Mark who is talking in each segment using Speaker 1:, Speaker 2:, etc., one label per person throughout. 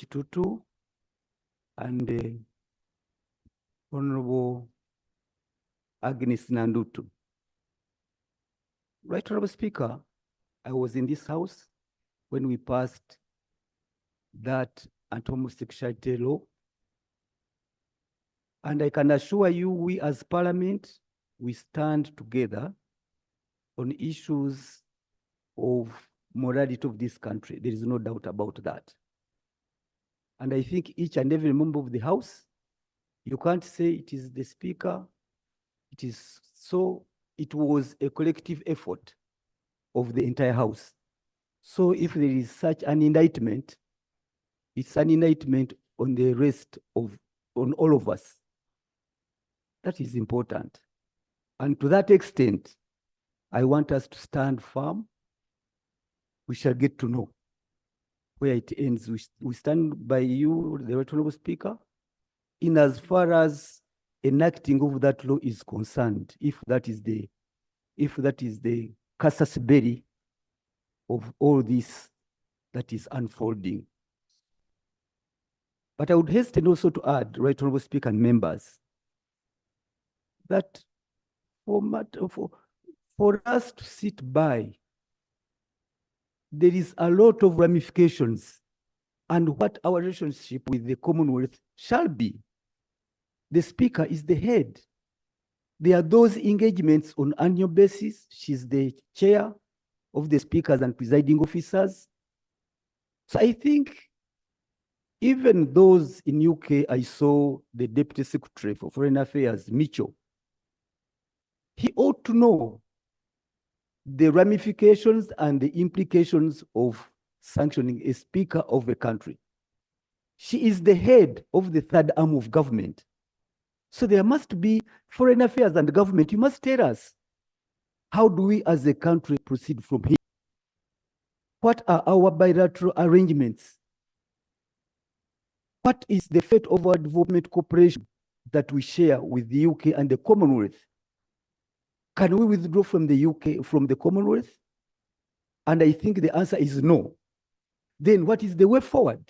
Speaker 1: Chitutu and Honorable Agnes Nandutu. Right, Honorable Speaker, I was in this house when we passed that anti-homosexuality law, and I can assure you, we as Parliament, we stand together on issues of morality of this country. There is no doubt about that. And I think each and every member of the House, you can't say it is the Speaker. It is so, it was a collective effort of the entire House. So if there is such an indictment, it's an indictment on the rest of, on all of us. That is important. And to that extent, I want us to stand firm. We shall get to know where it ends. We stand by you, the Right Honorable Speaker, in as far as enacting of that law is concerned, if that is the casus belli of all this that is unfolding. But I would hasten also to add, Right Honorable Speaker and members, that for us to sit by, there is a lot of ramifications and what our relationship with the Commonwealth shall be. The Speaker is the head. There are those engagements on annual basis. She's the chair of the speakers and presiding officers. So I think even those in UK, I saw the Deputy Secretary for Foreign Affairs, Mitchell. He ought to know the ramifications and the implications of sanctioning a speaker of a country. She is the head of the third arm of government. So there must be foreign affairs and government. You must tell us, how do we as a country proceed from here? What are our bilateral arrangements? What is the fate of our development cooperation that we share with the UK and the Commonwealth? Can we withdraw from the UK, from the Commonwealth? And I think the answer is no. Then what is the way forward?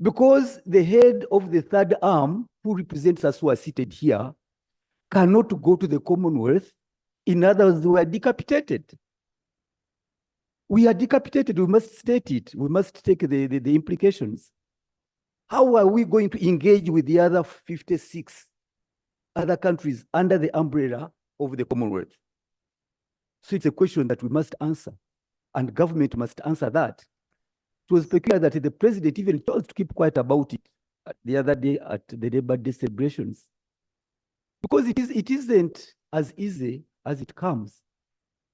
Speaker 1: Because the head of the third arm, who represents us who are seated here, cannot go to the Commonwealth. In other words, we are decapitated. We are decapitated. We must state it. We must take the implications. How are we going to engage with the other 56 other countries under the umbrella of the Commonwealth? So it's a question that we must answer, and government must answer that. It was peculiar that the president even chose to keep quiet about it the other day at the Labour Day celebrations, because it isn't as easy as it comes.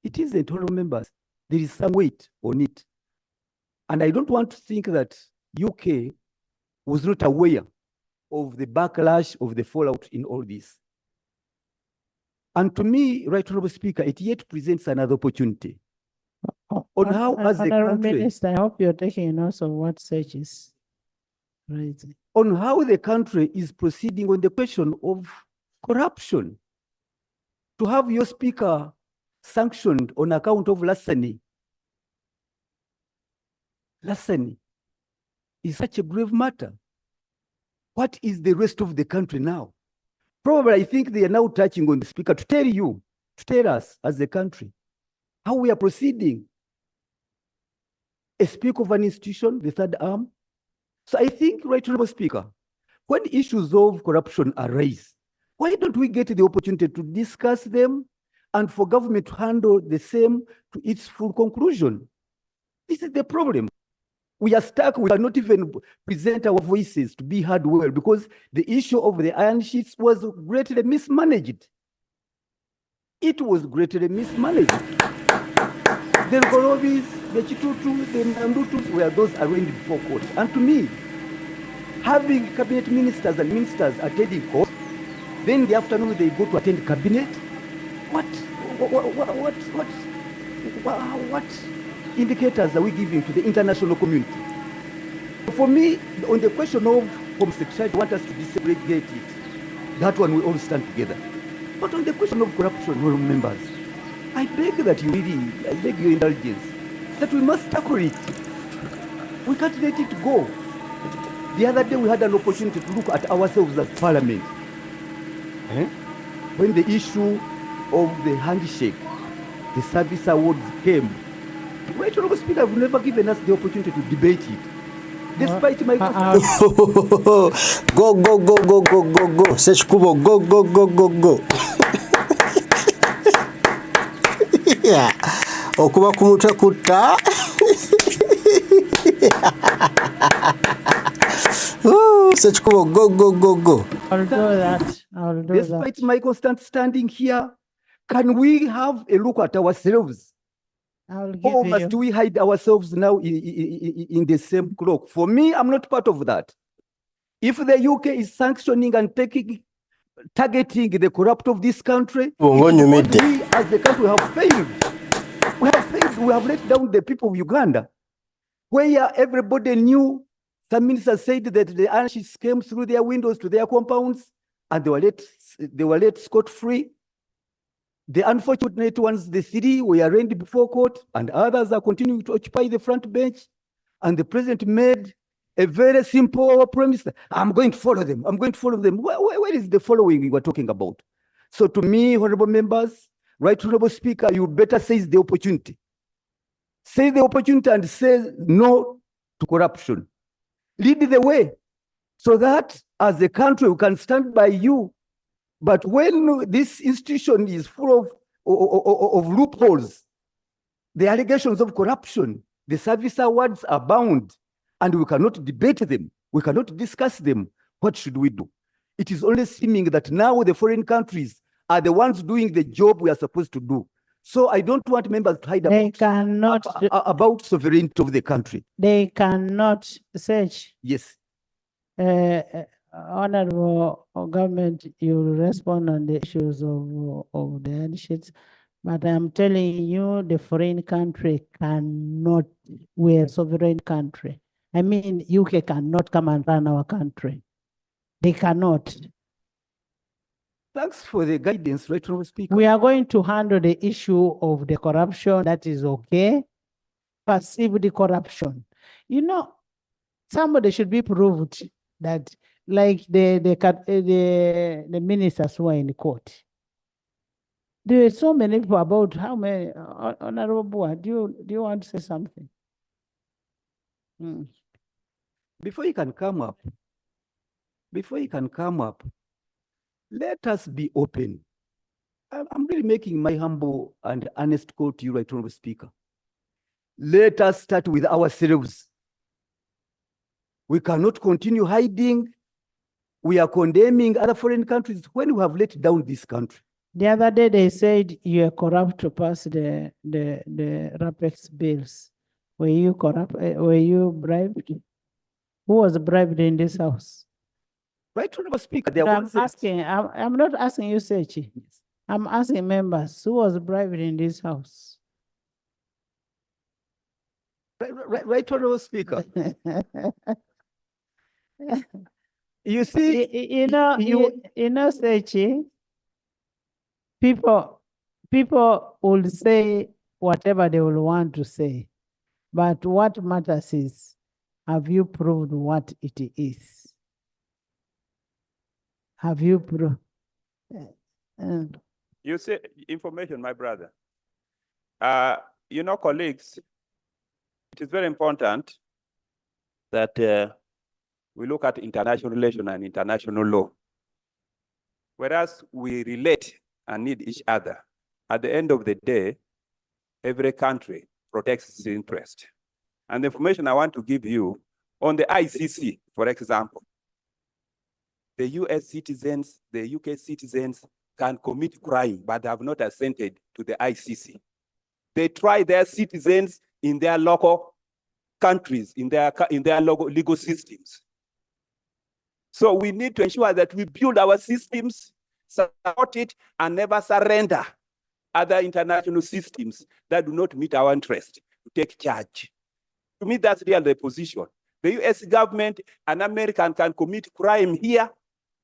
Speaker 1: It isn't, honorable members. There is some weight on it. And I don't want to think that UK was not aware of the backlash, of the fallout in all this. And to me, Right Honorable Speaker, it yet presents another opportunity on how, as a country,
Speaker 2: Minister, I hope you're taking notes of what such is raising.
Speaker 1: On how the country is proceeding on the question of corruption. To have your speaker sanctioned on account of larceny is such a grave matter. What is the rest of the country now? Probably, I think they are now touching on the speaker to tell you, to tell us as a country, how we are proceeding. A speaker of an institution, the third arm. So I think, Right Honorable Speaker, when issues of corruption arise, why don't we get the opportunity to discuss them and for government to handle the same to its full conclusion? This is the problem. We are stuck. We cannot even present our voices to be heard well because the issue of the iron sheets was greatly mismanaged. It was greatly mismanaged. The Ngorobis, the Chitutu, the Nandutus were those arraigned before court. And to me, having cabinet ministers and ministers attending court, then in the afternoon they go to attend cabinet. What indicators are we giving to the international community? For me, on the question of homosexuality, I want us to desegregate it. That one we all stand together. But on the question of corruption, honorable members, I beg that you really, I beg your indulgence, that we must tackle it. We can't let it go. The other day we had an opportunity to look at ourselves as parliament. When the issue of the handshake, the service awards came, Right Honorable Speaker have never given us the opportunity to debate it. Despite my
Speaker 3: go. Ssekikubo, go. Yeah. Okuba kumutwe kutta. Ssekikubo, go.
Speaker 2: I'll do that.
Speaker 1: Despite my constant standing here, can we have a look at ourselves? Or must we hide ourselves now in the same cloak? For me, I'm not part of that. If the UK is sanctioning and targeting the corrupt of this country, we as the country have failed. We have let down the people of Uganda, where everybody knew. Some ministers said that the anarchists came through their windows to their compounds and they were let scot-free. The unfortunate ones, the three, were arraigned before court, and others are continuing to occupy the front bench. And the president made a very simple premise: I'm going to follow them. Where is the following we were talking about? So to me, honorable members, Right Honorable Speaker, you better seize the opportunity. Seize the opportunity and say no to corruption. Lead the way so that as a country we can stand by you. But when this institution is full of loopholes, the allegations of corruption, the service awards abound, and we cannot debate them, we cannot discuss them, what should we do? It is only seeming that now the foreign countries are the ones doing the job we are supposed to do. So I don't want members to hide about sovereignty of the country.
Speaker 2: They cannot search.
Speaker 1: Yes.
Speaker 2: Honorable government, you respond on the issues of the handsheets, but I'm telling you, the foreign country cannot, we're a sovereign country. I mean, UK cannot come and run our country. They cannot.
Speaker 1: Thanks for the guidance, Right Honorable Speaker.
Speaker 2: We are going to handle the issue of the corruption. That is okay. Perceived corruption. You know, somebody should be proved that, like the ministers who are in the court. There are so many people about how many. Honorable Bua, do you want to say something?
Speaker 1: Before you can come up, let us be open. I'm really making my humble and honest call to you, Right Honorable Speaker. Let us start with ourselves. We cannot continue hiding. We are condemning other foreign countries when we have let down this country.
Speaker 2: The other day they said you are corrupt to pass the RAPEX bills. Were you corrupt? Were you bribed? Who was bribed in this house?
Speaker 1: Right Honorable Speaker,
Speaker 2: I'm not asking you, Sechi. I'm asking members, who was bribed in this house?
Speaker 1: Right Honorable Speaker. You see,
Speaker 2: you know, Sechi, people will say whatever they will want to say, but what matters is, have you proved what it is? Have you proved?
Speaker 4: You say information, my brother. You know, colleagues, it is very important that we look at international relations and international law. Whereas we relate and need each other, at the end of the day, every country protects its interest. And the information I want to give you on the ICC, for example, the US citizens, the UK citizens can commit crime, but they have not assented to the ICC. They try their citizens in their local countries, in their local legal systems. So we need to ensure that we build our systems, support it, and never surrender other international systems that do not meet our interest to take charge. To me, that's really the position. The US government, an American can commit crime here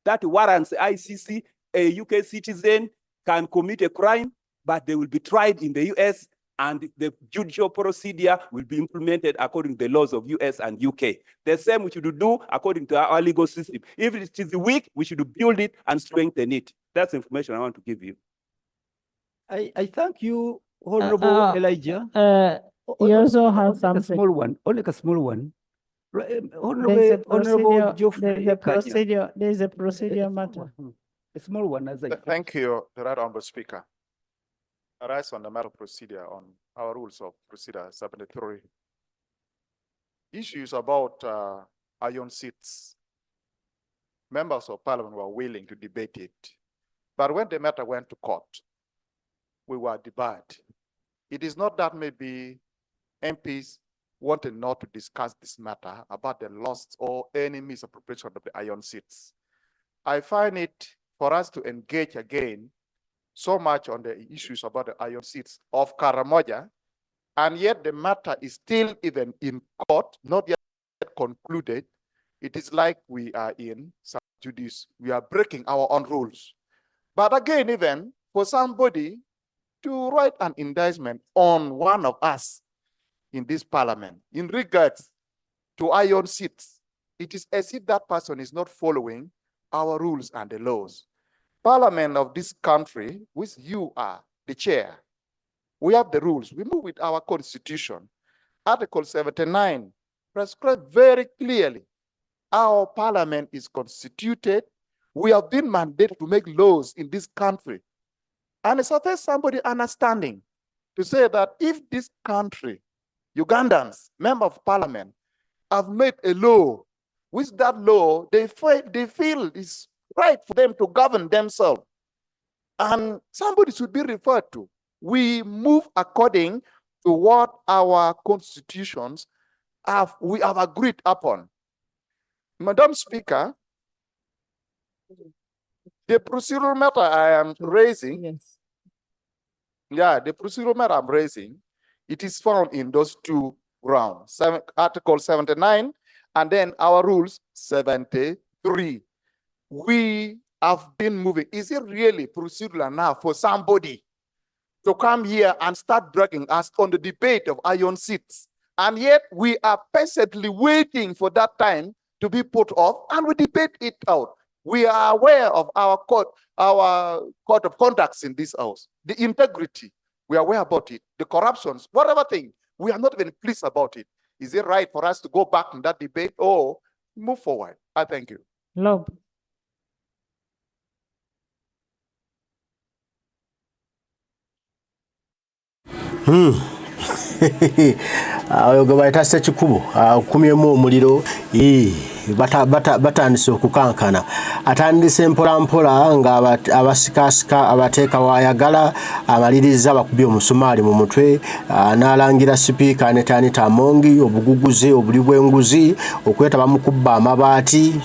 Speaker 4: that warrants ICC. A UK citizen can commit a crime, but they will be tried in the US and the judicial procedure will be implemented according to the laws of US and UK. The same we should do according to our legal system. If it is weak, we should build it and strengthen it. That's the information I want to give you.
Speaker 1: I thank you, Honorable Elijah.
Speaker 2: You also have
Speaker 1: A
Speaker 2: something.
Speaker 1: small one, only a small one.
Speaker 2: There's a
Speaker 1: Honorable
Speaker 2: procedure,
Speaker 1: Geoffrey.
Speaker 2: there's a procedure matter.
Speaker 1: A small one, as I
Speaker 5: Thank you, the Right Honorable Speaker. I rise on the matter of procedure on our rules of procedure 73. Issues about iron seats. Members of Parliament were willing to debate it. But when the matter went to court, we were debarred. It is not that maybe MPs wanted not to discuss this matter about the loss or any misappropriation of the iron seats. I find it for us to engage again so much on the issues about the iron seats of Karamoja, and yet the matter is still even in court, not yet concluded. It is like we are in some judice. We are breaking our own rules. But again, even for somebody to write an indictment on one of us in this parliament in regards to iron seats, it is as if that person is not following our rules and the laws. Parliament of this country, which you are the chair, we have the rules. We move with our constitution. Article 79 prescribes very clearly our parliament is constituted. We have been mandated to make laws in this country. And it's affects somebody understanding to say that if this country, Ugandans, member of parliament, have made a law, which that law they feel is right for them to govern themselves, and somebody should be referred to. We move according to what our constitutions we have agreed upon. Madam Speaker, the procedural matter I am raising, the procedural matter I'm raising, it is found in those two grounds, Article 79 and then our rules 73. We have been moving. Is it really procedural enough for somebody to come here and start dragging us on the debate of iron seats? And yet we are patiently waiting for that time to be put off, and we debate it out. We are aware of our code of conducts in this house, the integrity, we are aware about it, the corruptions, whatever thing, we are not even pleased about it. Is it right for us to go back in that debate or move forward? I thank you.
Speaker 2: Lob.
Speaker 3: Ayo baita Ssekikubo akumyemu omuliro batandise okukankana atandise mpola mpola nga abasikasika abateeka wayagala amaliriza bakubye omusumaali mu mutwe n'alangira sipiika ne Anita Amongi obuguguze obuli bw'enguzi okwetaba mu kubba amabaati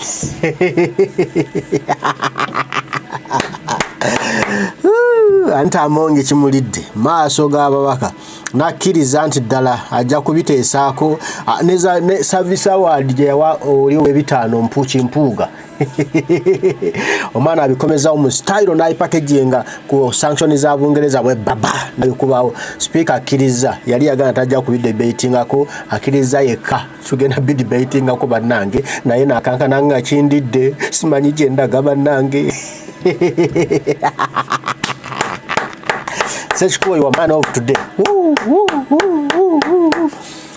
Speaker 3: Anita Amongi kimulidde maaso g'ababaka nakkiriza nti ddala ajja kubiteesaako ne service award gye yawa oli w'ebitaano mpuuga omwana abikomezaawo mu style n'ayipakeginga ku sanction za Bungereza bwe baba nabikubawo speaker akkiriza yali yagana tajja kubidebatingako akkiriza yekka tugenda bidebatingako bannange naye nakankana nga kindidde simanyi gye ndaga bannange Ssekikubo, you are man of today.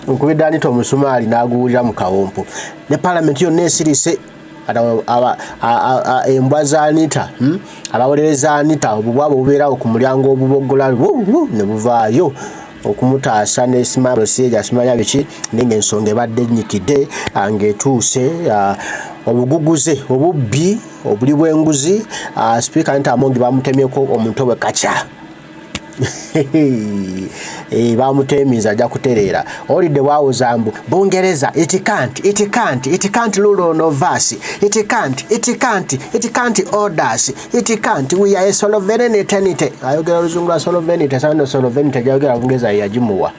Speaker 3: Nkubidde Anita omusumaali n'aguwulira mu kawompo. Ne parliament yonna esirise embwa za Anita, abawolereza Anita obubwabwe bubeerawo ku mulyango obuboggola ne buvaayo okumutaasa ne simaroseja simanya biki ninga ensonga ebadde nnyikidde ng'etuuse obuguguze obubbi obuli bw'enguzi Speaker Anita Amongi bamutemyeko omuntu we kaca bamutemiza ajja kutereera olidde waawuzambu Bungereza it can't rule on of us it can't orders it can't we are a sovereignty ayogera oluzungu lwa sovereignty sano sovereignty ajayogera Bungereza yagimuwa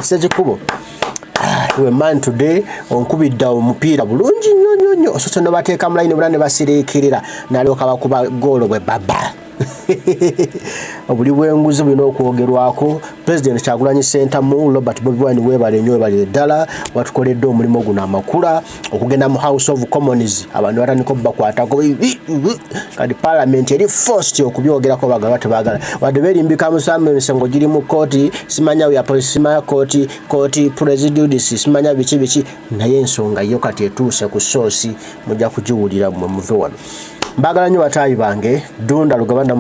Speaker 3: Ssekikubo we man today onkubidda omupiira bulungi nnyo osose ne bateeka mulayini bula ne basiriikirira n'alyoka bakuba goolo bwe baba obuli bw'enguzi bulina okwogerwako. President Kyagulanyi Ssentamu Robert Bobi Wine weebale nnyo weebale ddala watukoledde omulimu guno amakula okugenda mu House of Commons abantu batandika obbakwatako kati Parliament eri forced okubyogerako bagala tebaagala wadde beerimbika musambe emisango giri mu kooti simanya yapolisima kooti presidiudisi simanya biki naye ensonga yo kati etuuse ku soosi mujja kugiwulira mwe muve wano. Mbagala nnyo bataayi bange Dunda Lugabanda